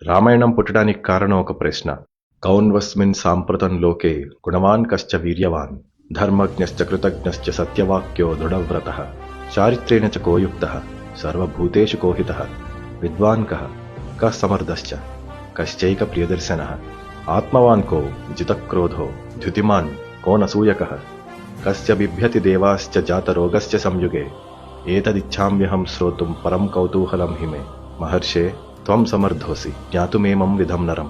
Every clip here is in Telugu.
రామాయణం పుట్టడానికి కారణం ఒక ప్రశ్న. కౌన్వస్మిన్ సాంప్రతం లోకే గుణవాన్ కశ్చ వీర్యవాన్ ధర్మజ్ఞశ్చ కృతజ్ఞశ్చ సత్యవాక్యో దృఢవ్రతః చారిత్రేణ చ కోయుక్తః సర్వభూతేషు కోహితః విద్వాన్ కః సమర్థశ్చ కశ్చైక ప్రియదర్శనః ఆత్మవాన్ కో జితక్రోధో ధృతిమాన్ కో నసూయకః కస్య బిభ్యతి దేవాశ్చ జాతరోగస్య సంయుగే ఏతదిచ్ఛామ్యహం శ్రోతుం పరం కౌతూహలం హిమే మహర్షే త్వం సమర్థోసి జ్ఞాతుమేమం విధం నరం.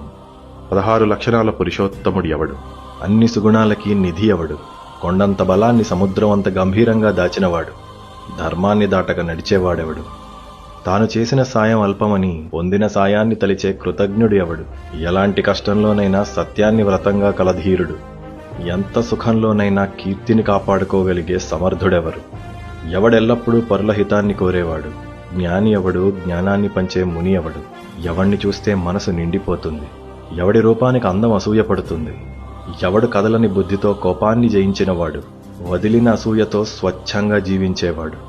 16 లక్షణాల పురుషోత్తముడు ఎవడు? అన్ని సుగుణాలకి నిధి ఎవడు? కొండంత బలాన్ని సముద్రం అంత గంభీరంగా దాచినవాడు. ధర్మాన్ని దాటక నడిచేవాడెవడు? తాను చేసిన సాయం అల్పమని పొందిన సాయాన్ని తలిచే కృతజ్ఞుడు ఎవడు? ఎలాంటి కష్టంలోనైనా సత్యాన్ని వ్రతంగా కలధీరుడు. ఎంత సుఖంలోనైనా కీర్తిని కాపాడుకోగలిగే సమర్థుడెవరు? ఎవడెల్లప్పుడూ పరుల హితాన్ని కోరేవాడు? జ్ఞాని ఎవడు? జ్ఞానాన్ని పంచే ముని ఎవడు? ఎవణ్ణి చూస్తే మనసు నిండిపోతుంది. ఎవడి రూపానికి అందం అసూయపడుతుంది? ఎవడు కదలని బుద్ధితో కోపాన్ని జయించినవాడు? వదిలిన అసూయతో స్వచ్ఛంగా జీవించేవాడు.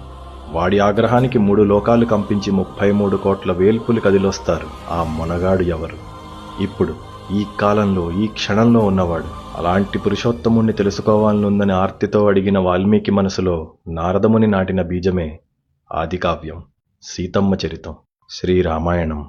వాడి ఆగ్రహానికి 3 లోకాలు కంపించి 33 కోట్ల వేల్పులు కదిలొస్తారు. ఆ మొనగాడు ఎవరు? ఇప్పుడు ఈ కాలంలో ఈ క్షణంలో ఉన్నవాడు. అలాంటి పురుషోత్తముణ్ణి తెలుసుకోవాలనుందని ఆర్తితో అడిగిన వాల్మీకి మనసులో నారదముని నాటిన బీజమే ఆదికావ్యం, సీతమ్మ చరితం, శ్రీరామాయణం.